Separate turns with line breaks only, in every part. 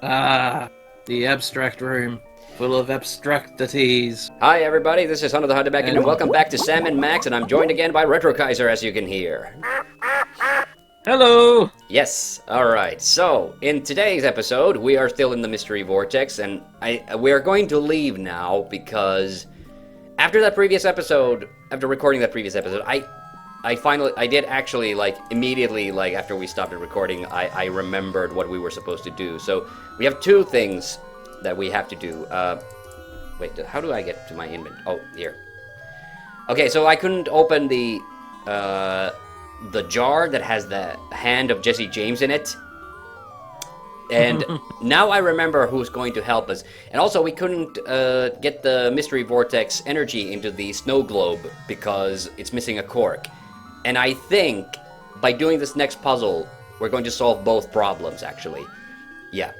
Ah, the abstract room, full of abstractities.
Hi everybody, this is Hande TheHande back in, and
And
welcome back to Sam and Max, and I'm joined again by Retro Kaiser, as you can hear.
hello!
Yes, alright, so, in today's episode, we are still in the Mystery Vortex, and we are going to leave now, because after recording that previous episode, I did actually, immediately, after we stopped recording, I remembered what we were supposed to do. So, we have two things that we have to do. Wait, how do I get to my inventory? Oh, here. Okay, so I couldn't open the jar that has the hand of Jesse James in it. And now I remember who's going to help us. And also, we couldn't get the Mystery Vortex energy into the snow globe because it's missing a cork. And I think by doing this next puzzle, we're going to solve both problems, actually. Yeah.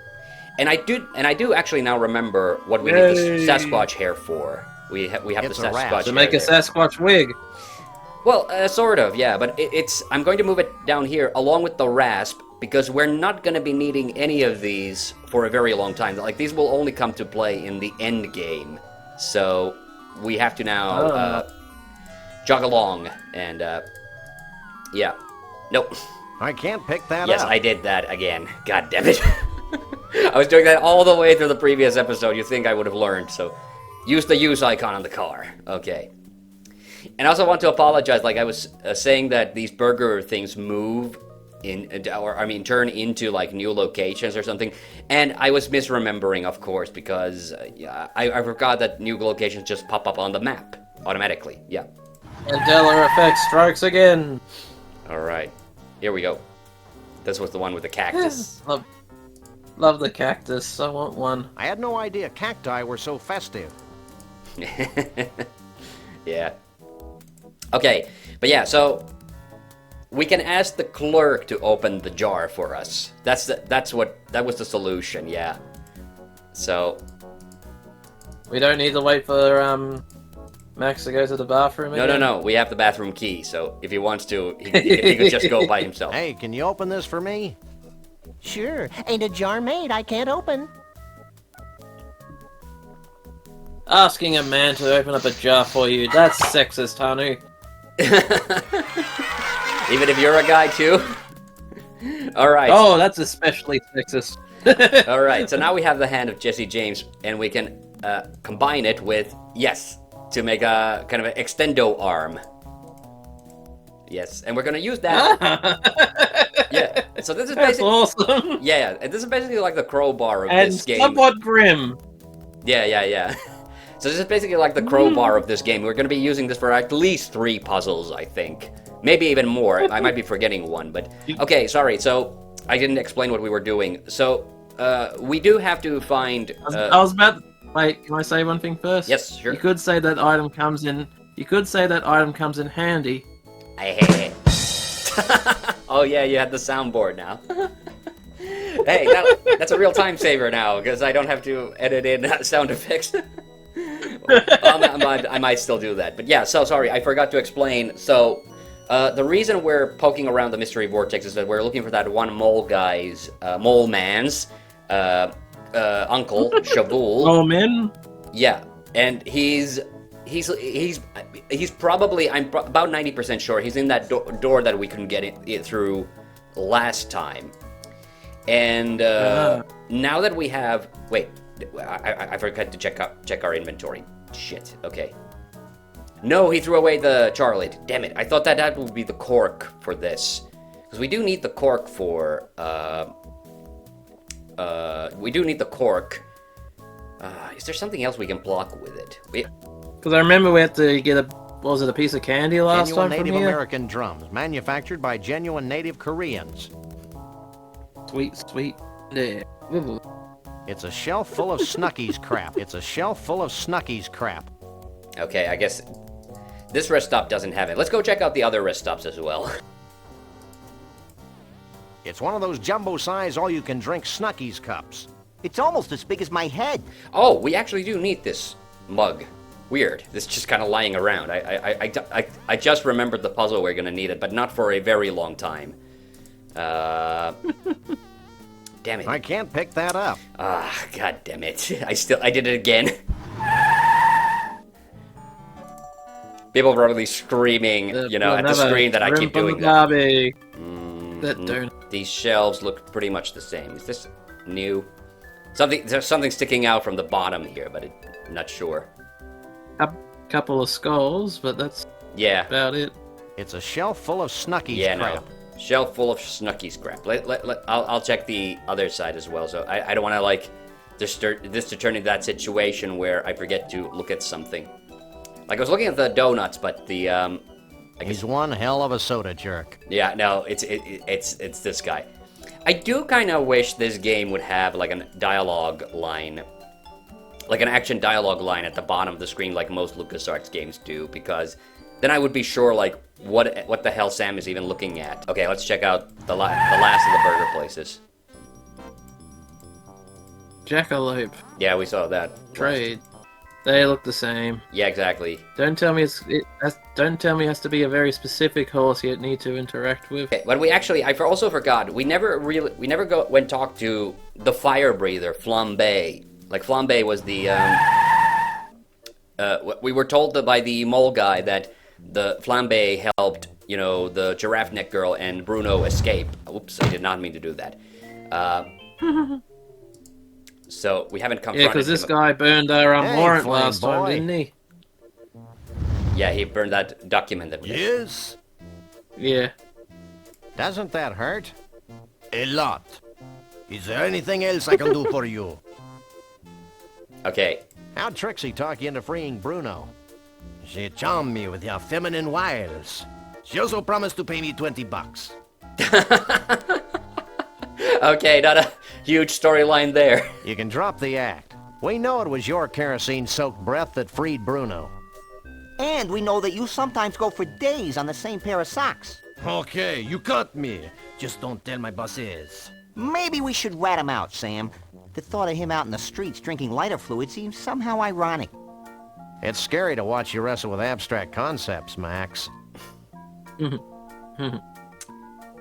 And I do actually now remember what we need the Sasquatch hair for. We have the Sasquatch hair
to make a
there.
Sasquatch wig.
Well, sort of, yeah, but I'm going to move it down here along with the rasp, because we're not going to be needing any of these for a very long time. Like, these will only come to play in the end game. So, we have to now jog along, and, yeah. Nope.
I can't pick that
Yes,
up.
I did that again. God damn it. I was doing that all the way through the previous episode. You'd think I would have learned, so use the use icon on the car. Okay. And I also want to apologize, like I was saying that these burger things move turn into like new locations or something. And I was misremembering, of course, because I forgot that new locations just pop up on the map automatically. Yeah.
Mandela effect strikes again.
All right. Here we go. This was the one with the cactus.
Love the cactus. I want one.
I had no idea cacti were so festive.
Yeah. Okay, but yeah, so we can ask the clerk to open the jar for us. That was the solution, yeah. So
We don't need to wait for Max to go to the bathroom again?
no, we have the bathroom key, so if he wants to, he could just go by himself.
Hey, can you open this for me?
Sure, ain't a jar made I can't open.
Asking a man to open up a jar for you, that's sexist, Hanu.
Even if you're a guy too? Alright.
Oh, that's especially sexist.
Alright, so now we have the hand of Jesse James, and we can combine it with, yes, to make a kind of an extendo arm. Yes, and we're gonna use that. Yeah, so this is
That's
basically
awesome.
yeah, and this is basically like the crowbar of
And
this game.
somewhat grim.
Yeah. So this is basically like the crowbar of this game. We're gonna be using this for at least 3 puzzles, I think. Maybe even more. I might be forgetting one, but okay. Sorry. So I didn't explain what we were doing. So we do have to find.
I was about. Wait, can I say one thing first?
Yes, sure.
You could say that item comes in. You could say that item comes in handy.
I hate it. Oh yeah, you had the soundboard now. Hey, that's a real time saver now, because I don't have to edit in sound effects. I might still do that, but yeah. So sorry, I forgot to explain. So the reason we're poking around the mystery vortex is that we're looking for that one mole man's uncle, Shuv-Oohl.
Oh man.
Yeah, and he's probably, I'm about 90% sure he's in that door that we couldn't get it through last time. And now that we have, wait, I forgot to check our inventory. Shit. Okay. No, he threw away the jar lid. Damn it! I thought that would be the cork for this, because we do need the cork for. We do need the cork. Is there something else we can block with it?
Because I remember we had to get a piece of candy last
Genuine
time from
Native
here?
American drums, manufactured by genuine Native Koreans.
Sweet. Yeah.
It's a shelf full of Snuckies crap. It's a shelf full of Snuckies crap.
Okay, I guess this rest stop doesn't have it. Let's go check out the other rest stops as well.
It's one of those jumbo-size all-you-can-drink Snuckies cups.
It's almost as big as my head.
Oh, we actually do need this mug. Weird. This just kind of lying around. I just remembered the puzzle we're gonna need it, but not for a very long time. Damn it.
I can't pick that up.
Ah, god damn it. I did it again. People probably screaming, at the screen that I keep doing that.
Barbie. That donut.
These shelves look pretty much the same. Is this new? There's something sticking out from the bottom here, but I'm not sure.
A couple of skulls, but that's about it.
It's a shelf full of Snuggies crap.
No. Shelf full of Snuggies crap. I'll check the other side as well. So I don't want to like this to turn into that situation where I forget to look at something. Like I was looking at the donuts, but the
He's one hell of a soda jerk.
Yeah, no, it's this guy. I do kind of wish this game would have like a dialogue line, like an action dialogue line at the bottom of the screen, like most LucasArts games do, because then I would be sure like what the hell Sam is even looking at. Okay, let's check out the last of the burger places.
Jackalope.
Yeah, we saw that.
Trade. They look the same.
Yeah, exactly.
Don't tell me it has to be a very specific horse you need to interact with.
Okay, but I also forgot. We never went talk to the fire breather, Flambe. Like Flambe was the we were told by the mole guy that the Flambe helped, the giraffe neck girl and Bruno escape. Oops, I did not mean to do that. So we haven't confronted him.
Yeah, because this guy burned our warrant
Flame
last time,
boy.
didn't he?
Yeah, he burned that document that we
Yes?
Yeah.
Doesn't that hurt? A lot. Is there anything else I can do for you?
Okay.
How'd Trixie talk you into freeing Bruno? She charmed me with your feminine wiles. She also promised to pay me $20.
Okay, not a huge storyline there.
You can drop the act. We know it was your kerosene-soaked breath that freed Bruno.
And we know that you sometimes go for days on the same pair of socks.
Okay, you caught me. Just don't tell my bosses.
Maybe we should rat him out, Sam. The thought of him out in the streets drinking lighter fluid seems somehow ironic.
It's scary to watch you wrestle with abstract concepts, Max.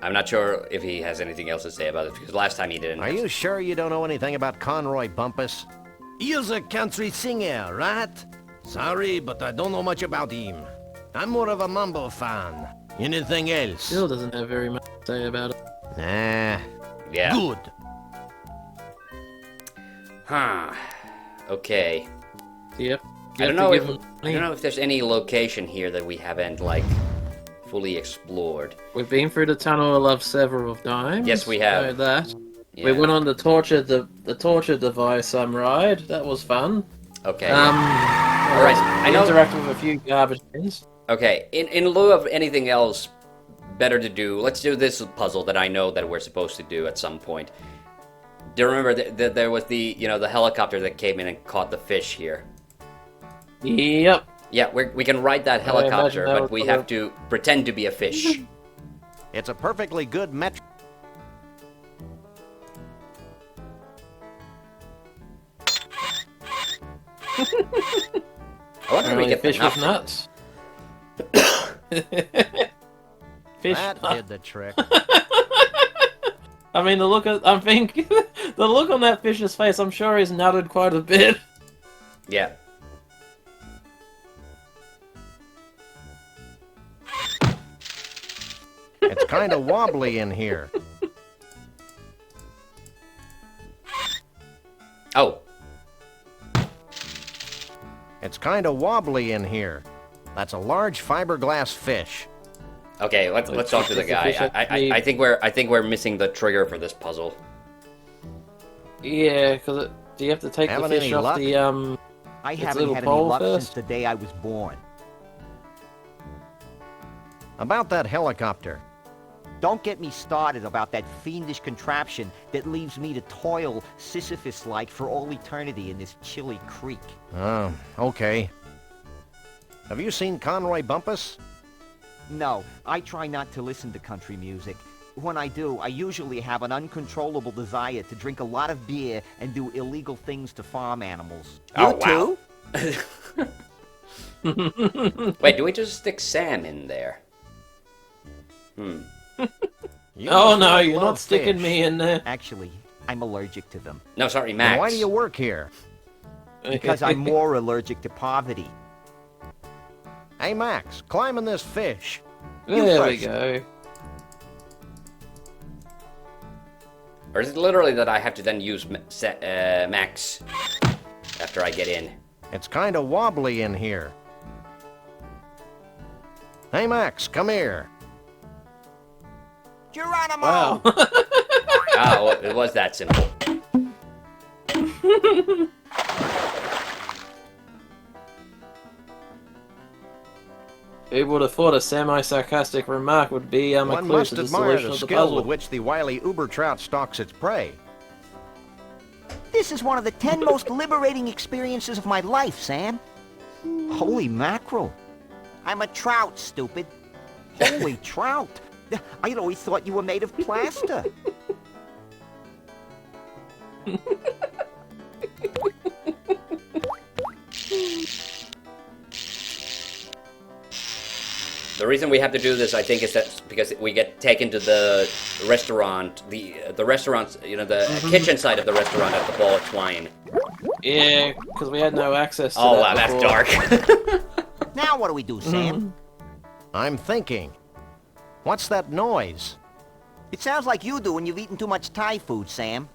I'm not sure if he has anything else to say about it, because last time he didn't.
Are you sure you don't know anything about Conroy Bumpus? He's a country singer, right? Sorry, but I don't know much about him. I'm more of a Mambo fan. Anything else?
Still doesn't have very much to say about it.
Nah.
Yeah.
Good.
Huh. Okay.
Yep.
I don't know if there's any location here that we haven't like fully explored.
We've been through the tunnel of love several times.
Yes, we have.
Know that.
Yeah.
We went on the torture device ride. That was fun.
Okay.
All
right. I know.
Interacted with a few garbage bins.
Okay. In lieu of anything else better to do, let's do this puzzle that I know that we're supposed to do at some point. Do you remember that there was the helicopter that came in and caught the fish here?
Yep.
Yeah, we can ride that helicopter,
that
but we have to pretend to be a fish.
It's a perfectly good metric.
I wonder if we
Apparently
get
fish
enough.
with nuts. Fish.
That did the trick.
I mean, the look on that fish's face. I'm sure he's nutted quite a bit.
Yeah.
It's kind of wobbly in here.
Oh.
It's kind of wobbly in here. That's a large fiberglass fish.
Okay, let's talk to the guy. I think we're missing the trigger for this puzzle.
Yeah, because do you have to take
Having
the fish
any
off
luck?
the
I
its
haven't
little
had any
pole
luck
first?
since the day I was born.
About that helicopter.
Don't get me started about that fiendish contraption that leaves me to toil Sisyphus-like for all eternity in this chilly creek.
Oh, okay. Have you seen Conroy Bumpus?
No, I try not to listen to country music. When I do, I usually have an uncontrollable desire to drink a lot of beer and do illegal things to farm animals.
Oh,
You
wow. Wait, do we just stick Sam in there?
You
Oh
must
no,
not
you're
love
not sticking
fish.
me in there.
Actually, I'm allergic to them.
No, sorry,
Then
Max.
why do you work here?
Because I'm more allergic to poverty.
Hey, Max, climb in this fish.
There we
first.
go.
Or is it literally that I have to then use Max after I get in?
It's kind of wobbly in here. Hey, Max, come here.
Geronimo!
Wow.
Oh, it was that simple.
Who would have thought a semi-sarcastic remark would be a
One
clue
must
to the
admire
solution
the
of the
skill with
puzzle?
which the wily uber trout stalks its prey.
This is one of the 10 most liberating experiences of my life, Sam. Holy mackerel. I'm a trout, stupid. Holy trout. I'd always thought you were made of plaster.
The reason we have to do this, I think, is that because we get taken to the restaurant, the restaurant, you know, the kitchen side of the restaurant at the Ball of Twine.
Yeah, because we had no access to
Oh
that
wow, that's
before.
dark.
Now what do we do, Sam?
I'm thinking. What's that noise?
It sounds like you do when you've eaten too much Thai food, Sam.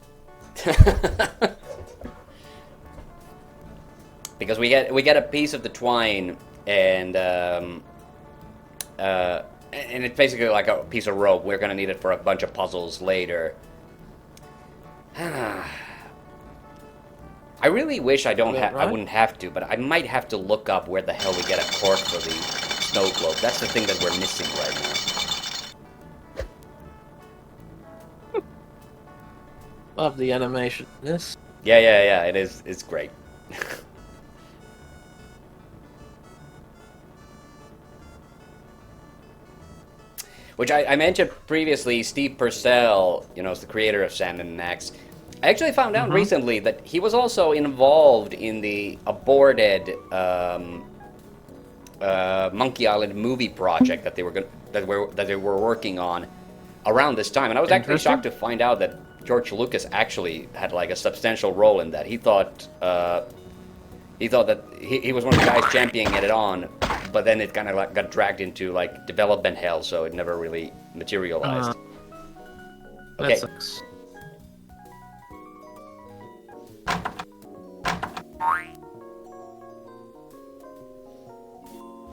Because we get a piece of the twine and it's basically like a piece of rope. We're gonna need it for a bunch of puzzles later. I really wish I don't have. I
Right?
wouldn't have to, but I might have to look up where the hell we get a cork for the snow globe. That's the thing that we're missing right now.
Love the animation. This.
Yeah. It is. It's great. Which I mentioned previously, Steve Purcell, you know, is the creator of Sam and Max. I actually found out recently that he was also involved in the aborted Monkey Island movie project that they were working on around this time, and I was actually
Interesting.
shocked to find out that George Lucas actually had like a substantial role in that. He thought that he was one of the guys championing it on, but then it kind of like got dragged into like development hell, so it never really materialized.
That
Okay.
sucks.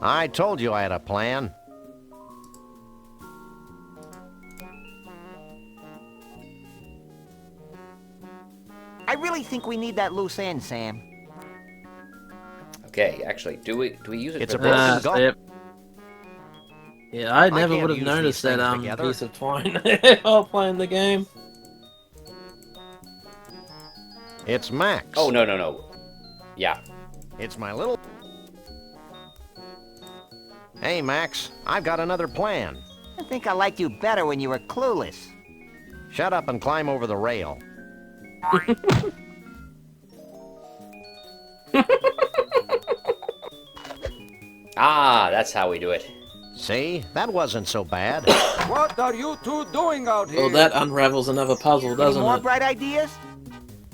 I told you I had a plan.
I really think we need that loose end, Sam.
Okay, actually, do we use it?
It's
for
a broken
this?
gulp.
Yep. Yeah, I never
can't
would have
use
noticed
these
that
things together.
piece of twine while playing the game.
It's Max.
Oh no. Yeah.
It's my little... Hey, Max, I've got another plan.
I think I liked you better when you were clueless.
Shut up and climb over the rail.
Ah, that's how we do it.
See? That wasn't so bad.
What are you two doing out here?
Well, that unravels another puzzle,
Any
doesn't
more
it?
bright ideas?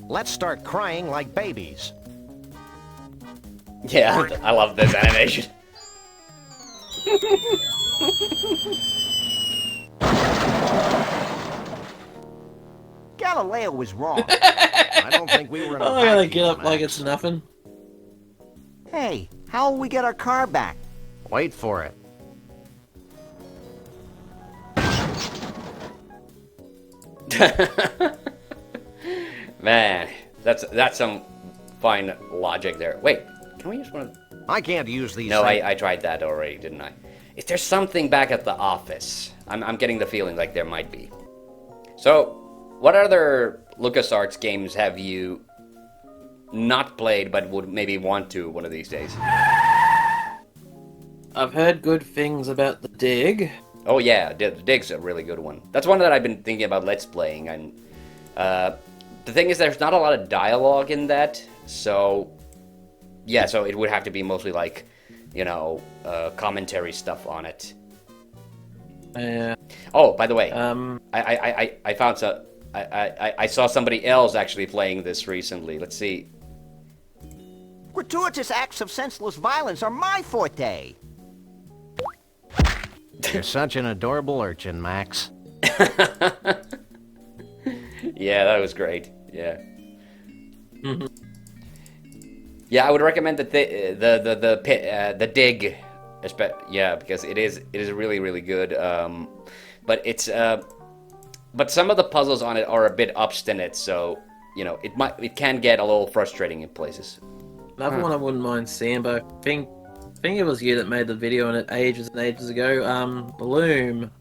Let's start crying like babies.
Yeah, I love this animation.
Galileo was wrong.
I don't think we were in a
Oh, I gotta
vacuum,
get up like
Max.
it's nothing.
Hey, how will we get our car back?
Wait for it.
Man, that's some fine logic there. Wait, can we use one of...
I can't use these
No,
things.
I tried that already, didn't I? Is there something back at the office? I'm getting the feeling like there might be. So, what other LucasArts games have you not played but would maybe want to one of these days?
I've heard good things about the dig.
Oh yeah, Dig's a really good one. That's one that I've been thinking about Let's Playing, and the thing is there's not a lot of dialogue in that, so yeah, so it would have to be mostly like, you know, commentary stuff on it.
Yeah.
Oh, by the way,
Um.
I found I saw somebody else actually playing this recently. Let's see.
Gratuitous acts of senseless violence are my forte.
You're such an adorable urchin, Max.
Yeah, that was great. Yeah. Yeah, I would recommend the dig, yeah, because it is really really good. But it's but some of the puzzles on it are a bit obstinate, so you know it can get a little frustrating in places.
Another one I wouldn't mind seeing, but I think it was you that made the video on it ages and ages ago. Loom.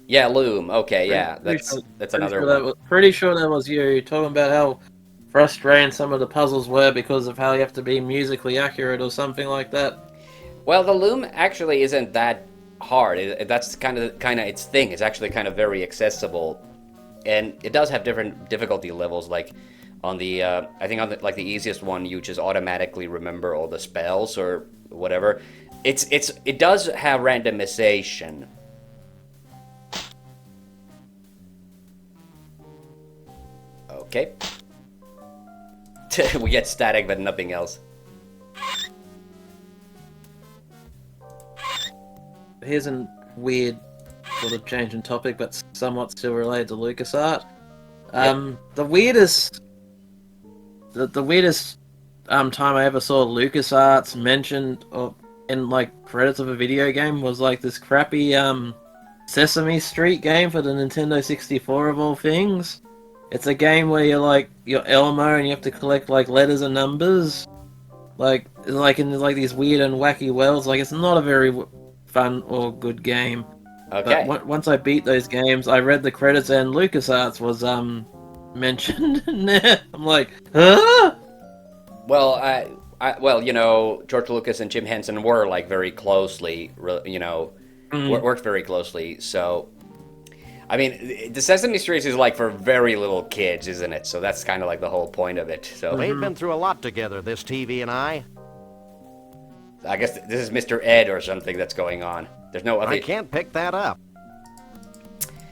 Yeah, Loom. Okay, yeah, that's another one.
Pretty sure that was you talking about how frustrating some of the puzzles were because of how you have to be musically accurate or something like that.
Well, the Loom actually isn't that hard. That's kind of its thing. It's actually kind of very accessible, and it does have different difficulty levels. Like on the, I think on the easiest one, you just automatically remember all the spells or whatever. It does have randomization. Okay. We get static, but nothing else.
Here's a weird sort of change in topic, but somewhat still related to LucasArts. The weirdest time I ever saw LucasArts mentioned in like credits of a video game was like this crappy Sesame Street game for the Nintendo 64 of all things. It's a game where you're Elmo and you have to collect like letters and numbers, like in these weird and wacky worlds. Like it's not a very fun or good game.
Okay.
But once I beat those games, I read the credits and LucasArts was mentioned in there. I'm like, huh?
Well, well, you know, George Lucas and Jim Henson were like very closely, you know, worked very closely. So, I mean, the Sesame Street is like for very little kids, isn't it? So that's kind of like the whole point of it. So
We've been through a lot together, this TV and I.
I guess this is Mr. Ed or something that's going on. There's no other.
I can't pick that up.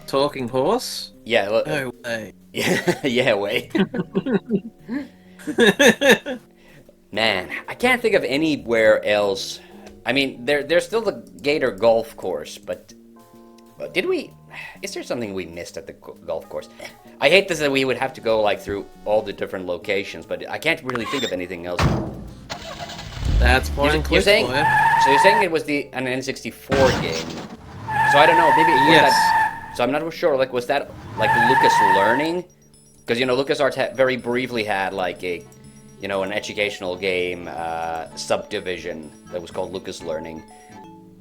Talking horse?
Yeah.
No way.
Yeah. Wait. Man, I can't think of anywhere else. I mean, there's still the Gator Golf Course, but did we? Is there something we missed at the golf course? I hate this that we would have to go like through all the different locations, but I can't really think of anything else.
That's
You're saying? So you're saying it was an N64 game? So I don't know. Maybe it was that. So I'm not sure. Like, was that like Lucas Learning? Because you know, LucasArts very briefly had like a, you know, an educational game subdivision that was called Lucas Learning.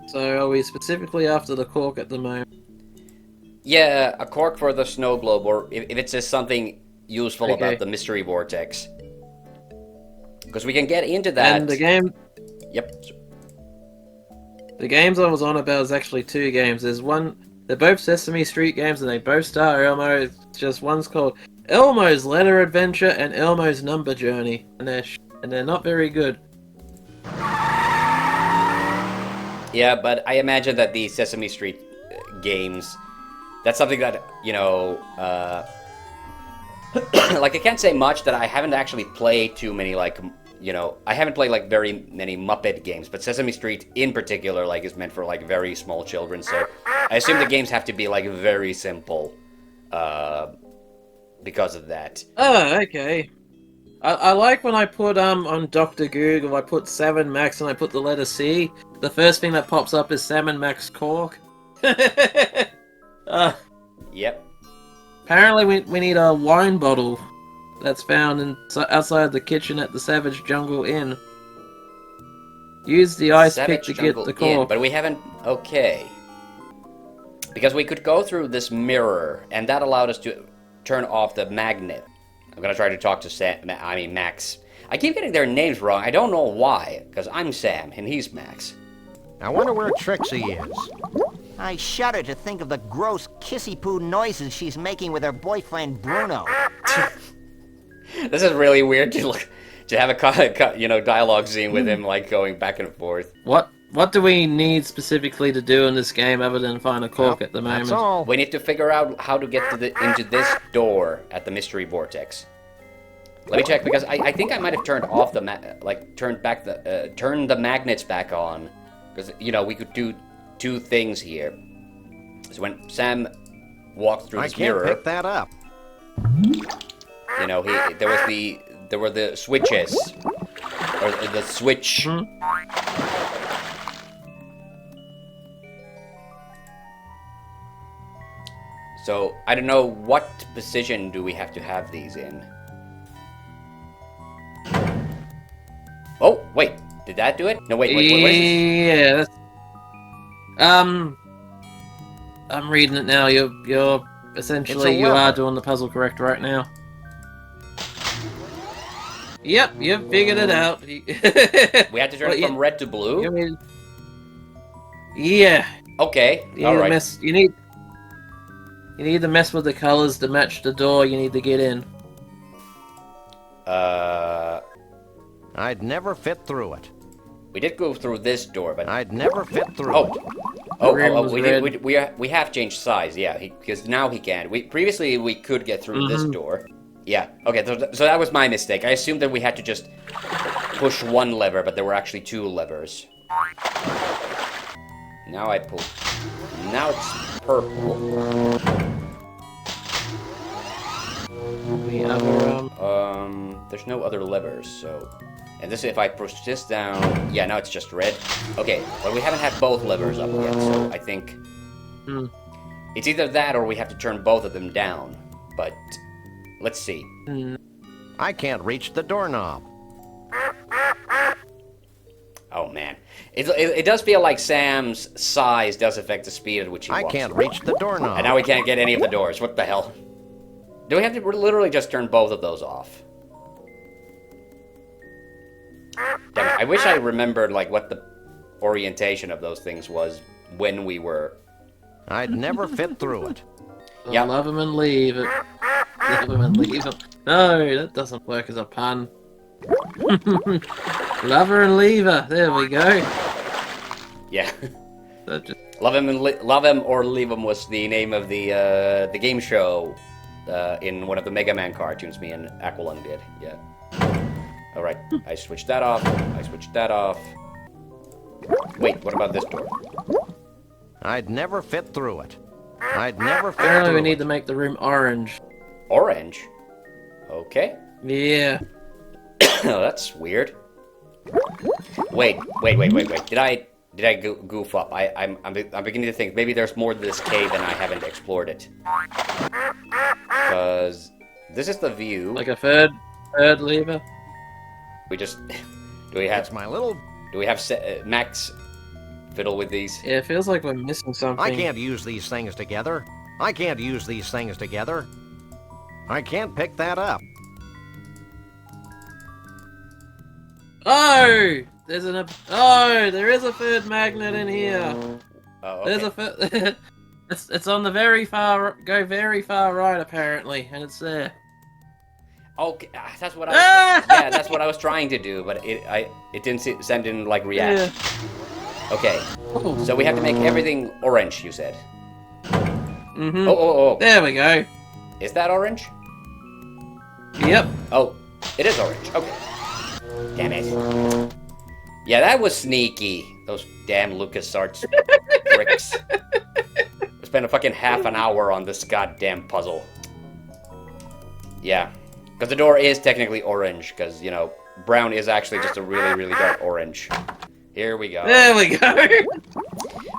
So are we specifically after the cork at the moment?
Yeah, a cork for the snow globe, or if it says something useful about the mystery vortex. Because we can get into that.
And the game...
Yep.
The games I was on about is actually two games. There's one... They're both Sesame Street games, and they both star Elmo. It's just one's called Elmo's Letter Adventure and Elmo's Number Journey. And they're not very good.
Yeah, but I imagine that the Sesame Street games... That's something that, you know... like, I can't say much that I haven't actually played too many, like, you know, I haven't played, like, very many Muppet games, but Sesame Street, in particular, like, is meant for, like, very small children, so I assume the games have to be, like, very simple, because of that.
Oh, okay. I like when I put, on Dr. Google, I put Salmon Max and I put the letter C, the first thing that pops up is Salmon Max Cork.
Yep.
Apparently we need a wine bottle that's found outside the kitchen at the Savage Jungle Inn. Use the ice pick to get the cork.
But we haven't... Okay. Because we could go through this mirror, and that allowed us to turn off the magnet. I'm gonna try to talk to Max. I keep getting their names wrong. I don't know why, because I'm Sam, and he's Max.
I wonder where Trixie is.
I shudder to think of the gross kissy-poo noises she's making with her boyfriend Bruno.
This is really weird to have a dialogue scene with him like going back and forth.
What? what do we need specifically to do in this game other than find a cork at the moment?
That's all.
We need to figure out how to get to into this door at the mystery vortex. Let me check, because I think I might have turned off the turned the magnets back on, because you know we could do two things here. So when Sam walked through this mirror,
I can't pick that up.
you know, there were the switches, or the switch. So I don't know what position do we have to have these in. Oh wait, did that do it? No wait, what is this?
Yeah, that's... I'm reading it now. You're essentially you are doing the puzzle correct right now. Yep, you've figured it out.
We had to turn it from red to blue.
Yeah.
Okay. All right.
You need to mess with the colors to match the door you need to get in.
I'd never fit through it.
We did go through this door, but
I'd never fit through it.
We have changed size, yeah, because now he can. Previously we could get through this door. Yeah, okay, so that was my mistake. I assumed that we had to just push one lever, but there were actually two levers. Now I pull. Now it's purple.
The other,
there's no other levers, so... And this, if I push this down... Yeah, now it's just red. Okay, but we haven't had both levers up yet, so I think... It's either that or we have to turn both of them down. But, let's see.
I can't reach the doorknob.
Oh, man. It does feel like Sam's size does affect the speed at which he walks.
I can't reach the doorknob.
And now we can't get any of the doors. What the hell? Do we have to literally just turn both of those off? Damn it, I wish I remembered, like, what the orientation of those things was when we were...
I'd never fit through it.
Yeah.
Love him and leave it. Love him and leave him. No, that doesn't work as a pun. Love her and leave her. There we go.
Yeah.
Just...
Love him or leave him was the name of the game show in one of the Mega Man cartoons me and Aqualung did. Yeah. Alright, I switched that off. I switched that off. Wait, what about this door?
I'd never fit through it. I'd never fit
Apparently
through
we need
it.
to make the room orange.
Orange? Okay.
Yeah.
Oh, that's weird. Wait. Did I goof up? I'm beginning to think maybe there's more to this cave and I haven't explored it. Because this is the view.
Like a third lever.
We just do we have
That's my little...
Do we have Max fiddle with these?
Yeah, it feels like we're missing something.
I can't use these things together. I can't use these things together. I can't pick that up.
Oh! There is a third magnet in here.
Oh, okay.
There's a third... it's on the very far right apparently, and it's there.
Okay, that's what I was, yeah, that's what I was trying to do, but it didn't like react.
Yeah.
Okay,
Oh.
so we have to make everything orange, you said.
Mm-hmm.
Oh.
There we go.
Is that orange?
Yep.
Oh, it is orange. Okay. Damn it. Yeah, that was sneaky. Those damn LucasArts bricks. We spent a fucking half an hour on this goddamn puzzle. Yeah. Because the door is technically orange, because, you know, brown is actually just a really, really dark orange. Here we go.
There we go.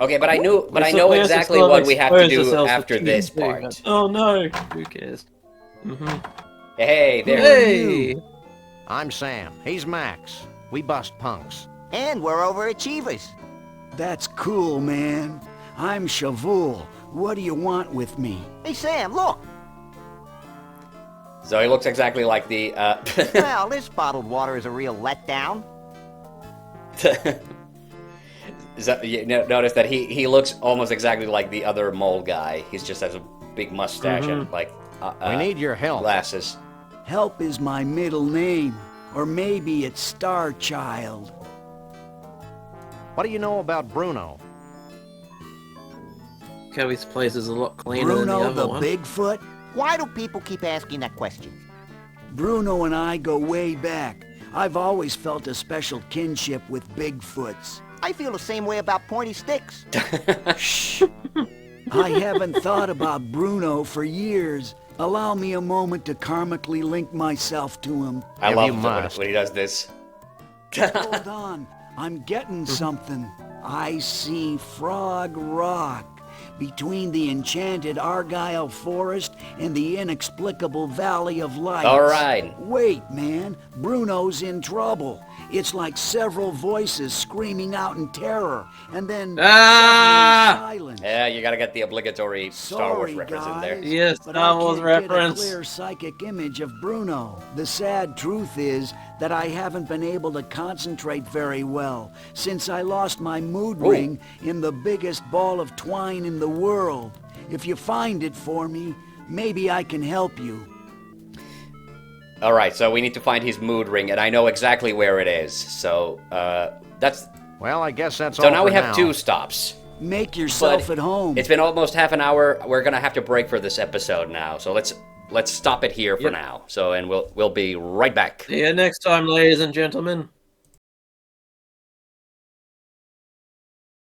Okay, but I know exactly what we have to do after this part.
Oh no, who cares? Mm-hmm.
Hey, there.
Hey!
I'm Sam. He's Max. We bust punks.
And we're overachievers.
That's cool, man. I'm Shuv-Oohl. What do you want with me?
Hey, Sam, look.
So he looks exactly like the,
Well, this bottled water is a real letdown.
So, you notice that he looks almost exactly like the other mole guy. He just has a big mustache and, like,
We need your help.
glasses.
Help is my middle name. Or maybe it's Star Child.
What do you know about Bruno?
Kelly's place is a lot cleaner than the
Bruno
other
the
one.
Bigfoot?
Why do people keep asking that question?
Bruno and I go way back. I've always felt a special kinship with Bigfoots.
I feel the same way about pointy sticks.
Shh! I haven't thought about Bruno for years. Allow me a moment to karmically link myself to him.
I
If
love
you
when
must.
he does this.
Hold on, I'm getting something. I see Frog Rock. Between the enchanted Argyle Forest and the inexplicable Valley of Lights.
All right.
Wait, man. Bruno's in trouble. It's like several voices screaming out in terror, and then
Ah!
suddenly silence.
Yeah, you gotta get the obligatory Star Wars
Sorry,
reference in
guys,
there.
Yes,
but
Star
I
Wars
can't get a
reference.
clear psychic image of Bruno. The sad truth is that I haven't been able to concentrate very well since I lost my mood
Ooh.
ring in the biggest ball of twine in the world. If you find it for me, maybe I can help you.
All right, so we need to find his mood ring, and I know exactly where it is. So that's
Well, I guess that's all
so now
for
we have 2 stops.
Make yourself
But
at home.
It's been almost half an hour. We're gonna have to break for this episode now. So let's stop it here for
Yep.
now. So and we'll be right back.
See you next time, ladies and gentlemen.